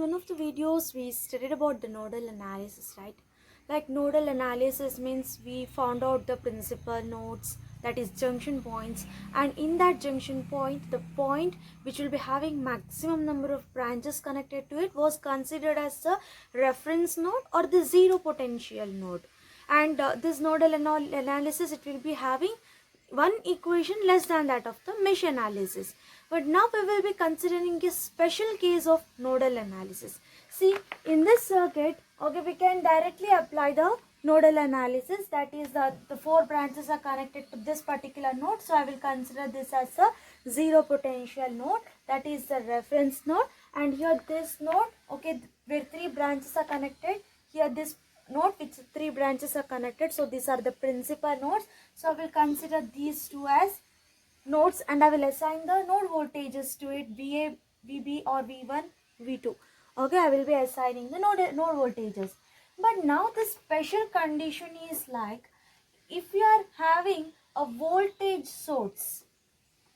one of the videos we studied about the nodal analysis, right? Like nodal analysis means we found out the principal nodes, that is junction points, and in that junction point, the point which will be having maximum number of branches connected to it was considered as the reference node or the zero potential node. And this nodal analysis, it will be having one equation less than that of the mesh analysis. But now we will be considering a special case of nodal analysis. See, in this circuit, okay, we can directly apply the nodal analysis. That is, the four branches are connected to this particular node. So I will consider this as a zero potential node. That is the reference node. And here this node, okay, where three branches are connected. Here this node which three branches are connected, so these are the principal nodes. So I will consider these two as nodes and I will assign the node voltages to it, VA, VB or V1, V2. Okay, I will be assigning the node voltages. But now the special condition is like, if you are having a voltage source,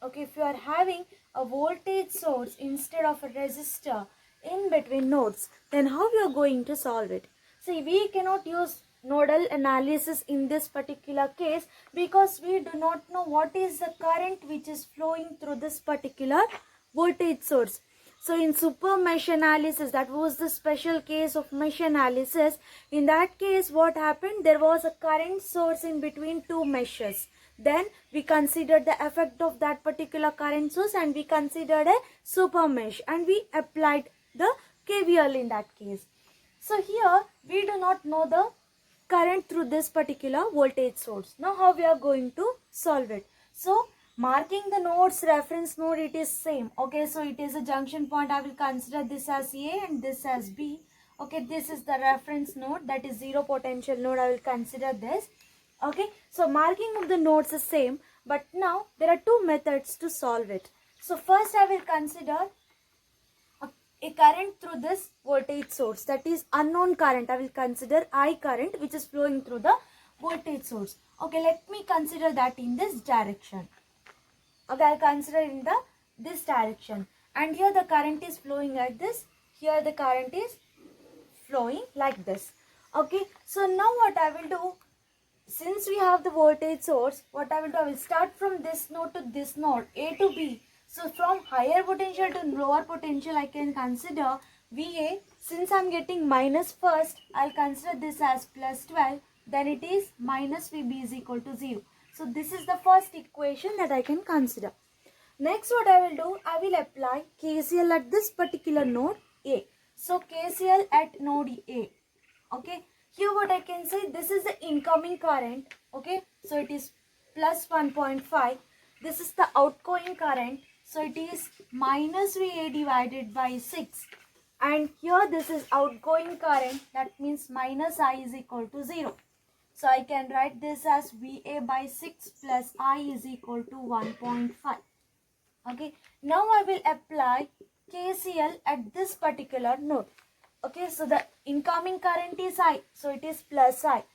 okay, if you are having a voltage source instead of a resistor in between nodes, then how you are going to solve it? See, we cannot use nodal analysis in this particular case because we do not know what is the current which is flowing through this particular voltage source. So in super mesh analysis, that was the special case of mesh analysis. In that case, what happened? There was a current source in between two meshes. Then we considered the effect of that particular current source and we considered a super mesh and we applied the KVL in that case. So here we do not know the current through this particular voltage source. Now how we are going to solve it? So marking the nodes, reference node, it is same. Okay, so it is a junction point. I will consider this as A and this as B. Okay, this is the reference node, that is zero potential node. I will consider this. Okay, so marking of the nodes is same, but now there are two methods to solve it. So first I will consider a current through this voltage source, that is unknown current. I will consider I current which is flowing through the voltage source. Okay, let me consider that in this direction. Okay, I'll consider in this direction, and here the current is flowing like this. Here the current is flowing like this. Okay, so now what I will do, since we have the voltage source, what I will do, I will start from this node to this node, A to B. So from higher potential to lower potential, I can consider VA. Since I am getting minus first, I will consider this as plus 12. Then it is minus VB is equal to 0. So this is the first equation that I can consider. Next what I will do, I will apply KCL at this particular node A. So KCL at node A. Okay. Here what I can say, this is the incoming current. Okay. So it is plus 1.5. This is the outgoing current. So it is minus VA divided by 6. And here this is outgoing current. That means minus I is equal to 0. So I can write this as VA by 6 plus I is equal to 1.5. Okay. Now I will apply KCL at this particular node. Okay. So the incoming current is I. So it is plus I.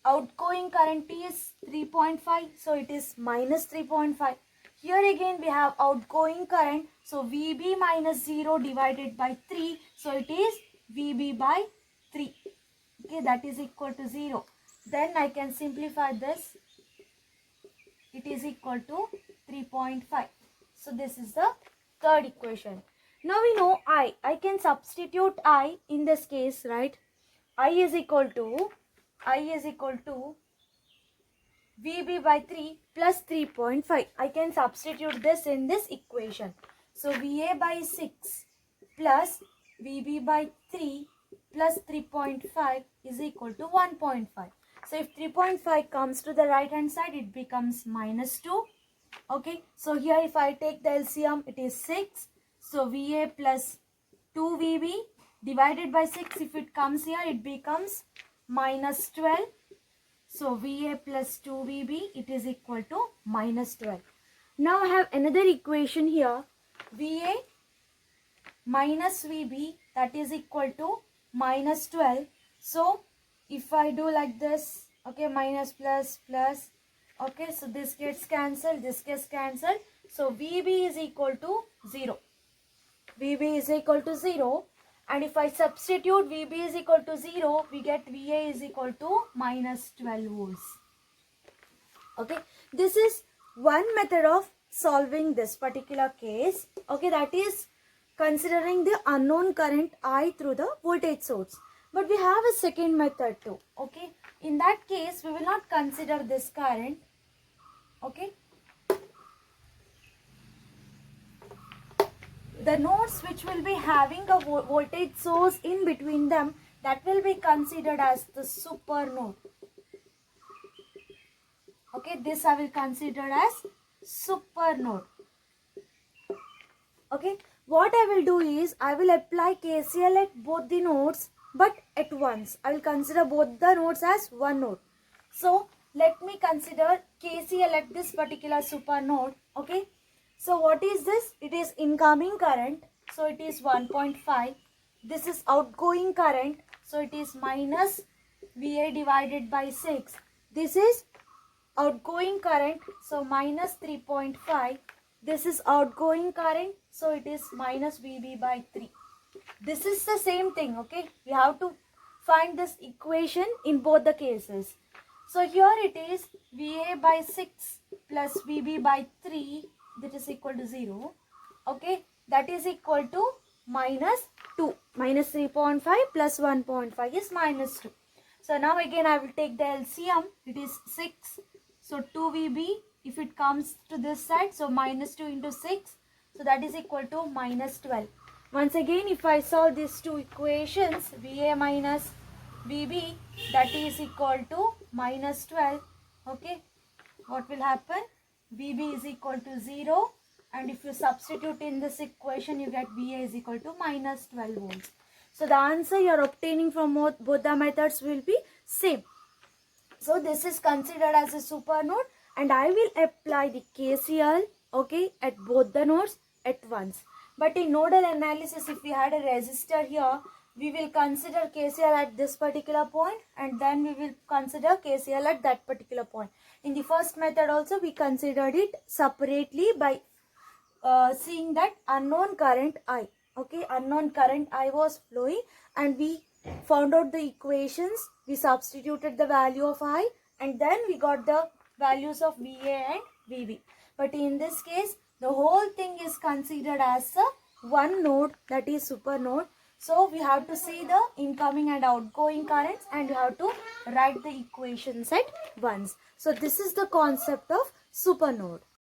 Outgoing current is 3.5. So it is minus 3.5. Here again we have outgoing current. So VB minus 0 divided by 3. So it is VB by 3. Okay, that is equal to 0. Then I can simplify this. It is equal to 3.5. So this is the third equation. Now we know I. I can substitute I in this case, right? I is equal to VB by 3 plus 3.5. I can substitute this in this equation. So VA by 6 plus VB by 3 plus 3.5 is equal to 1.5. So if 3.5 comes to the right hand side, it becomes minus 2. Okay. So here if I take the LCM, it is 6. So VA plus 2 VB divided by 6. If it comes here, it becomes minus 12. So VA plus 2 VB, it is equal to minus 12. Now I have another equation here. VA minus VB, that is equal to minus 12. So if I do like this, okay, minus plus plus, okay, so this gets cancelled, this gets cancelled. So VB is equal to 0. VB is equal to 0. And if I substitute VB is equal to 0, we get VA is equal to minus 12 volts. Okay, this is one method of solving this particular case. Okay, that is considering the unknown current I through the voltage source. But we have a second method too. Okay, in that case we will not consider this current. Okay, the nodes which will be having a voltage source in between them, that will be considered as the super node. Okay, this I will consider as super node. Okay, what I will do is I will apply KCL at both the nodes but at once. I will consider both the nodes as one node. So let me consider KCL at this particular super node. Okay, so what is this? It is incoming current, so it is 1.5. This is outgoing current, so it is minus VA divided by 6. This is outgoing current, so minus 3.5. This is outgoing current, so it is minus VB by 3. This is the same thing. Okay, we have to find this equation in both the cases. So here it is VA by 6 plus VB by 3, that is equal to 0. Okay, that is equal to minus 2. Minus 3.5 plus 1.5 is minus 2. So now again I will take the LCM. It is 6. So 2 VB, if it comes to this side, so minus 2 into 6. So that is equal to minus 12. Once again, if I solve these two equations, VA minus VB, that is equal to minus 12. Okay, what will happen? VB is equal to 0. And if you substitute in this equation, you get VA is equal to minus 12 volts. So the answer you are obtaining from both the methods will be same. So this is considered as a super node, and I will apply the KCL, okay, at both the nodes at once. But in nodal analysis, if we had a resistor here, we will consider KCL at this particular point and then we will consider KCL at that particular point. In the first method also we considered it separately by seeing that unknown current I. Okay, unknown current I was flowing and we found out the equations, we substituted the value of I and then we got the values of VA and VB. But in this case, the whole thing is considered as a one node, that is super node. So we have to see the incoming and outgoing currents and you have to write the equations at once. So this is the concept of super node.